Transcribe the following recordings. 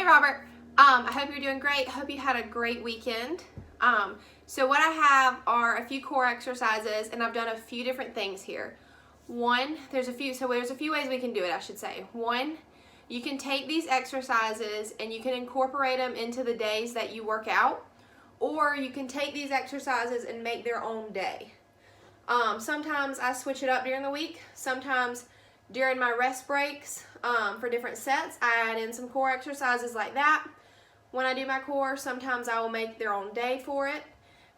Robert. I hope you're doing great. Hope you had a great weekend. So what I have are a few core exercises, and I've done a few different things here. One, there's a few ways we can do it, I should say. One, you can take these exercises and you can incorporate them into the days that you work out, or you can take these exercises and make their own day. Sometimes I switch it up during the week. Sometimes during my rest breaks for different sets, I add in some core exercises like that. When I do my core, sometimes I will make their own day for it.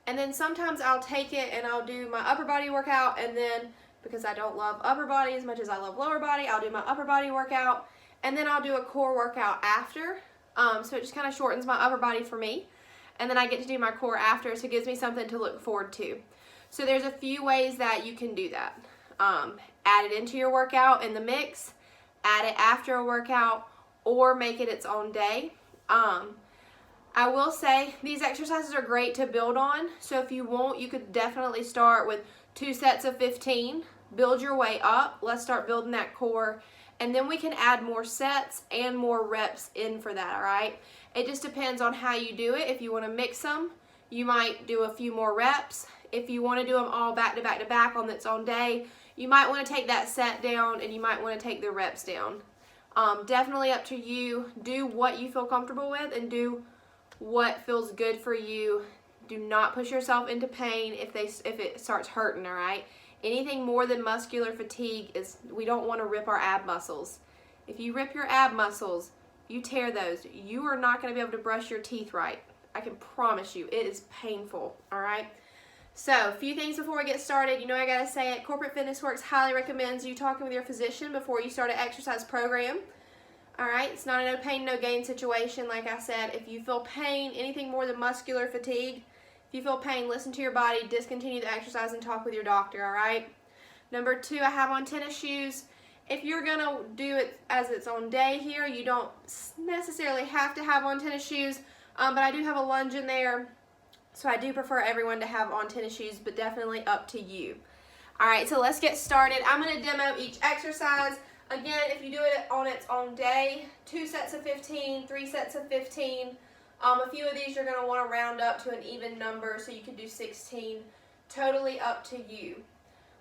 And then sometimes I'll take it and I'll do my upper body workout, and then because I don't love upper body as much as I love lower body, I'll do my upper body workout, and then I'll do a core workout after. So it just kind of shortens my upper body for me. And then I get to do my core after, so it gives me something to look forward to. So there's a few ways that you can do that. Add it into your workout in the mix, add it after a workout, or make it its own day. I will say these exercises are great to build on. So if you want, you could definitely start with 2 sets of 15, build your way up. Let's start building that core, and then we can add more sets and more reps in for that, all right? It just depends on how you do it. If you want to mix them, you might do a few more reps. If you want to do them all back to back to back on its own day, you might want to take that set down and you might want to take the reps down. Definitely up to you. Do what you feel comfortable with and do what feels good for you. Do not push yourself into pain if it starts hurting, all right? Anything more than muscular fatigue we don't want to rip our ab muscles. If you rip your ab muscles, you tear those, you are not going to be able to brush your teeth right. I can promise you, it is painful, all right? So, a few things before we get started. You know I gotta say it, Corporate Fitness Works highly recommends you talking with your physician before you start an exercise program. Alright, it's not a no pain, no gain situation. Like I said, if you feel pain, anything more than muscular fatigue, if you feel pain, listen to your body, discontinue the exercise, and talk with your doctor, alright? Number 2, I have on tennis shoes. If you're gonna do it as its own day here, you don't necessarily have to have on tennis shoes, but I do have a lunge in there. So I do prefer everyone to have on tennis shoes, but definitely up to you. All right, so let's get started. I'm going to demo each exercise. Again, if you do it on its own day, 2 sets of 15, 3 sets of 15. A few of these you're going to want to round up to an even number, so you could do 16. Totally up to you.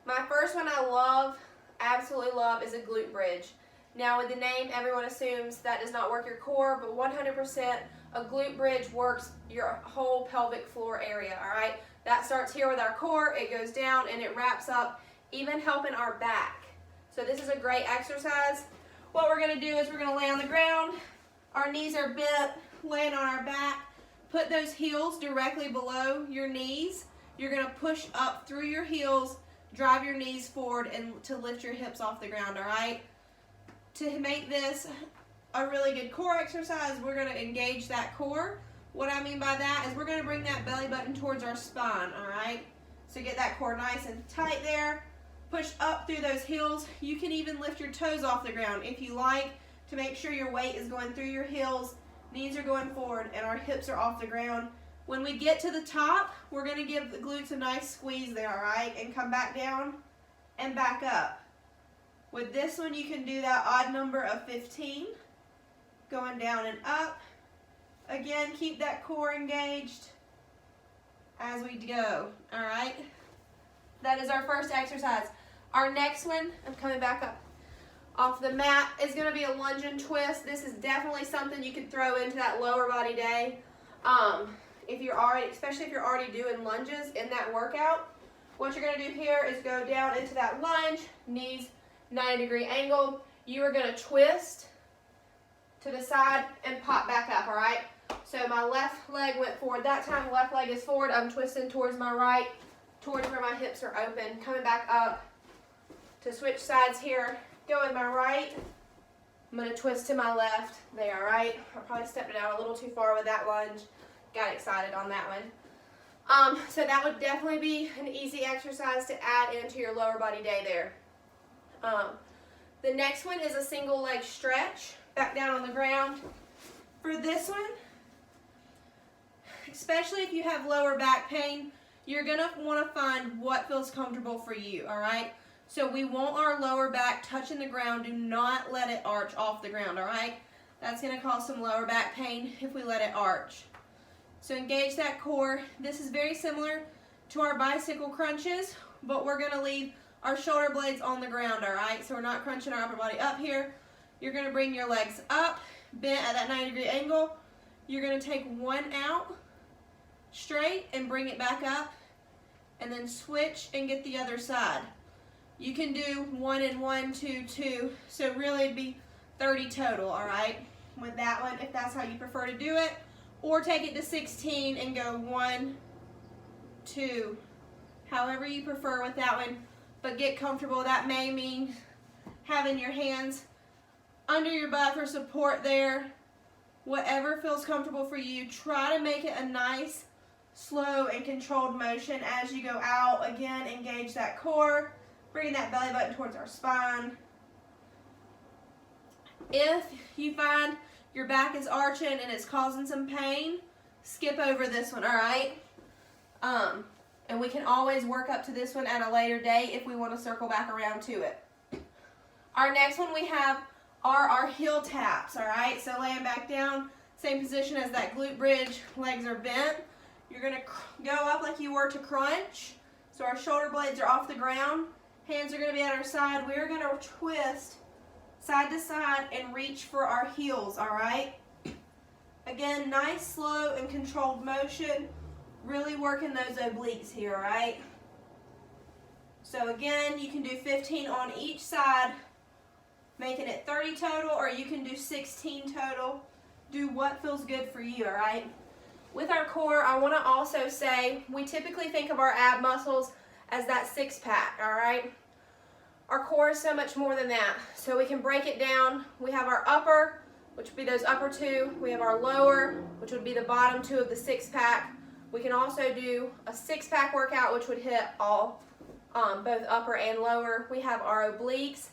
My first one I love, absolutely love, is a glute bridge. Now with the name, everyone assumes that does not work your core, but 100% a glute bridge works your whole pelvic floor area, all right? That starts here with our core, it goes down, and it wraps up, even helping our back. So this is a great exercise. What we're gonna do is we're gonna lay on the ground, our knees are bent, laying on our back, put those heels directly below your knees. You're gonna push up through your heels, drive your knees forward, and to lift your hips off the ground, all right? To make this a really good core exercise, we're going to engage that core. What I mean by that is we're going to bring that belly button towards our spine, all right? So get that core nice and tight there. Push up through those heels. You can even lift your toes off the ground if you like, to make sure your weight is going through your heels, knees are going forward, and our hips are off the ground. When we get to the top, we're going to give the glutes a nice squeeze there, all right? And come back down and back up. With this one, you can do that odd number of 15. Going down and up. Again, keep that core engaged as we go, all right? That is our first exercise. Our next one, I'm coming back up off the mat, is gonna be a lunge and twist. This is definitely something you can throw into that lower body day. Especially if you're already doing lunges in that workout. What you're gonna do here is go down into that lunge, knees 90-degree angle. You are gonna twist to the side and pop back up, all right? So my left leg went forward that time, left leg is forward, I'm twisting towards my right, towards where my hips are open, coming back up to switch sides here, go with my right, I'm gonna twist to my left there, all right? I probably stepped it out a little too far with that lunge, got excited on that one. So that would definitely be an easy exercise to add into your lower body day there. The next one is a single leg stretch. Back down on the ground. For this one, especially if you have lower back pain, you're going to want to find what feels comfortable for you, all right? So we want our lower back touching the ground. Do not let it arch off the ground, all right? That's going to cause some lower back pain if we let it arch. So engage that core. This is very similar to our bicycle crunches, but we're going to leave our shoulder blades on the ground, all right? So we're not crunching our upper body up here. You're going to bring your legs up, bent at that 90-degree angle. You're going to take one out straight and bring it back up, and then switch and get the other side. You can do 1 and 1, 2, 2, so really it'd be 30 total, all right, with that one, if that's how you prefer to do it. Or take it to 16 and go 1, 2, however you prefer with that one, but get comfortable. That may mean having your hands under your butt for support there. Whatever feels comfortable for you. Try to make it a nice, slow, and controlled motion as you go out. Again, engage that core, bring that belly button towards our spine. If you find your back is arching and it's causing some pain, skip over this one, all right? And we can always work up to this one at a later date if we want to circle back around to it. Our next one we have are our heel taps, all right? So laying back down, same position as that glute bridge, legs are bent. You're gonna go up like you were to crunch. So our shoulder blades are off the ground, hands are gonna be at our side. We're gonna twist side to side and reach for our heels, all right? Again, nice, slow, and controlled motion. Really working those obliques here, all right? So again, you can do 15 on each side, making it 30 total, or you can do 16 total. Do what feels good for you, all right? With our core, I want to also say we typically think of our ab muscles as that six-pack, all right? Our core is so much more than that. So we can break it down. We have our upper, which would be those upper two. We have our lower, which would be the bottom two of the six-pack. We can also do a six-pack workout, which would hit all, both upper and lower. We have our obliques.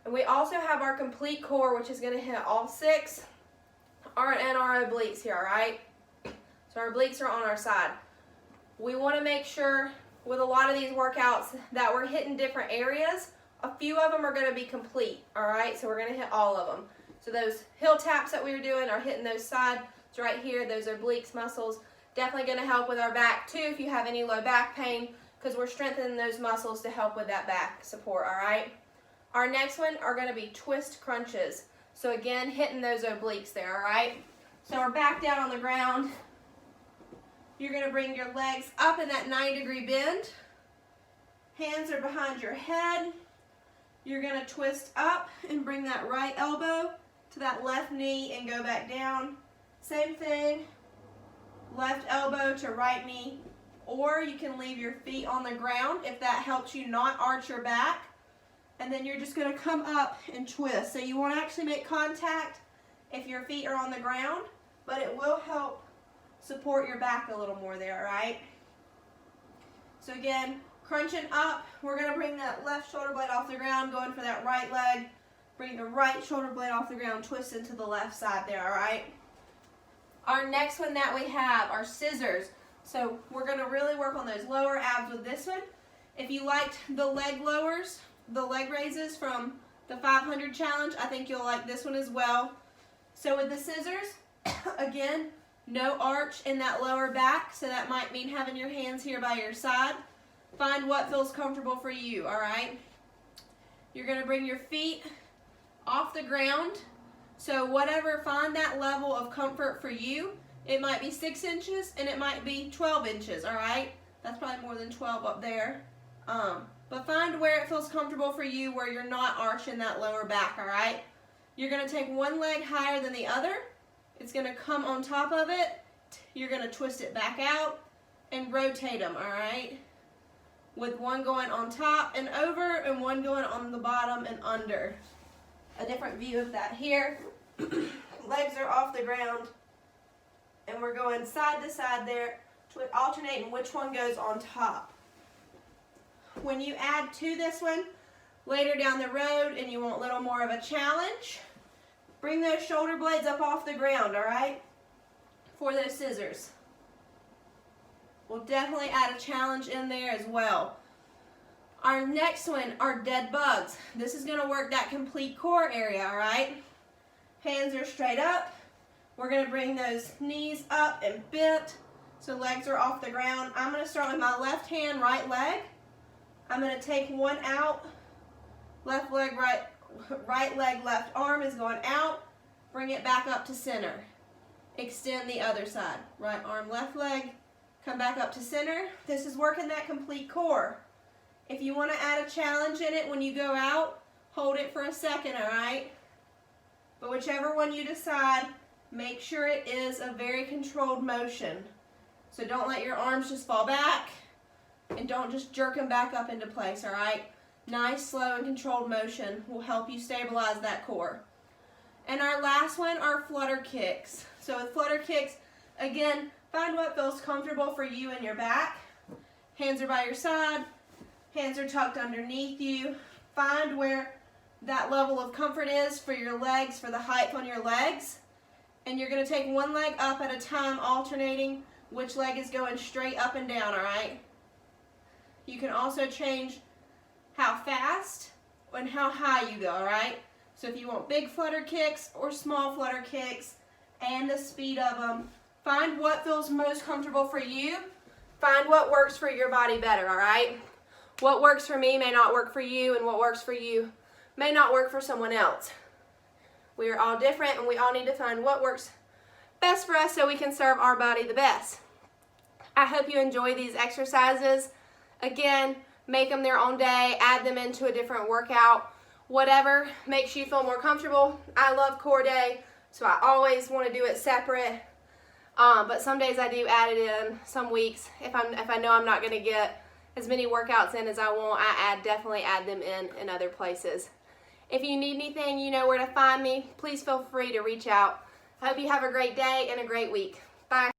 And we also have our complete core, which is going to hit all six, and our obliques here, all right? So our obliques are on our side. We want to make sure with a lot of these workouts that we're hitting different areas. A few of them are going to be complete, all right? So we're going to hit all of them. So those heel taps that we were doing are hitting those sides right here. Those obliques muscles. Definitely going to help with our back too if you have any low back pain, because we're strengthening those muscles to help with that back support, all right? Our next one are going to be twist crunches. So again, hitting those obliques there, all right? So we're back down on the ground. You're going to bring your legs up in that 90-degree bend. Hands are behind your head. You're going to twist up and bring that right elbow to that left knee and go back down. Same thing, left elbow to right knee. Or you can leave your feet on the ground if that helps you not arch your back. And then you're just going to come up and twist. So you want to actually make contact if your feet are on the ground, but it will help support your back a little more there, all right? So again, crunching up, we're going to bring that left shoulder blade off the ground, going for that right leg. Bring the right shoulder blade off the ground, twist into the left side there, all right? Our next one that we have are scissors. So we're going to really work on those lower abs with this one. If you liked the leg lowers, the leg raises from the 500 challenge, I think you'll like this one as well. So with the scissors, again, no arch in that lower back, so that might mean having your hands here by your side. Find what feels comfortable for you, all right? You're going to bring your feet off the ground. So whatever, find that level of comfort for you. It might be 6 inches and it might be 12 inches, all right? That's probably more than 12 up there. But find where it feels comfortable for you, where you're not arching that lower back, all right? You're going to take one leg higher than the other. It's going to come on top of it. You're going to twist it back out and rotate them, all right? With one going on top and over and one going on the bottom and under. A different view of that here. Legs are off the ground. And we're going side to side there, alternating which one goes on top. When you add to this one later down the road and you want a little more of a challenge, bring those shoulder blades up off the ground, all right, for those scissors. We'll definitely add a challenge in there as well. Our next one are dead bugs. This is going to work that complete core area, all right? Hands are straight up. We're going to bring those knees up and bent so legs are off the ground. I'm going to start with my left hand, right leg. I'm going to take one out. Left leg, right leg, left arm is going out. Bring it back up to center. Extend the other side. Right arm, left leg. Come back up to center. This is working that complete core. If you want to add a challenge in it when you go out, hold it for a second, all right? But whichever one you decide, make sure it is a very controlled motion. So don't let your arms just fall back, and don't just jerk them back up into place, all right? Nice, slow, and controlled motion will help you stabilize that core. And our last one are flutter kicks. So with flutter kicks, again, find what feels comfortable for you and your back. Hands are by your side. Hands are tucked underneath you. Find where that level of comfort is for your legs, for the height on your legs. And you're going to take one leg up at a time, alternating which leg is going straight up and down, all right? You can also change how fast and how high you go, all right? So if you want big flutter kicks or small flutter kicks and the speed of them, find what feels most comfortable for you. Find what works for your body better, all right? What works for me may not work for you, and what works for you may not work for someone else. We are all different, and we all need to find what works best for us so we can serve our body the best. I hope you enjoy these exercises. Again, make them their own day, add them into a different workout, whatever makes you feel more comfortable. I love core day, so I always want to do it separate. But some days I do add it in. Some weeks, if I know I'm not going to get as many workouts in as I want, I definitely add them in other places. If you need anything, you know where to find me. Please feel free to reach out. I hope you have a great day and a great week. Bye.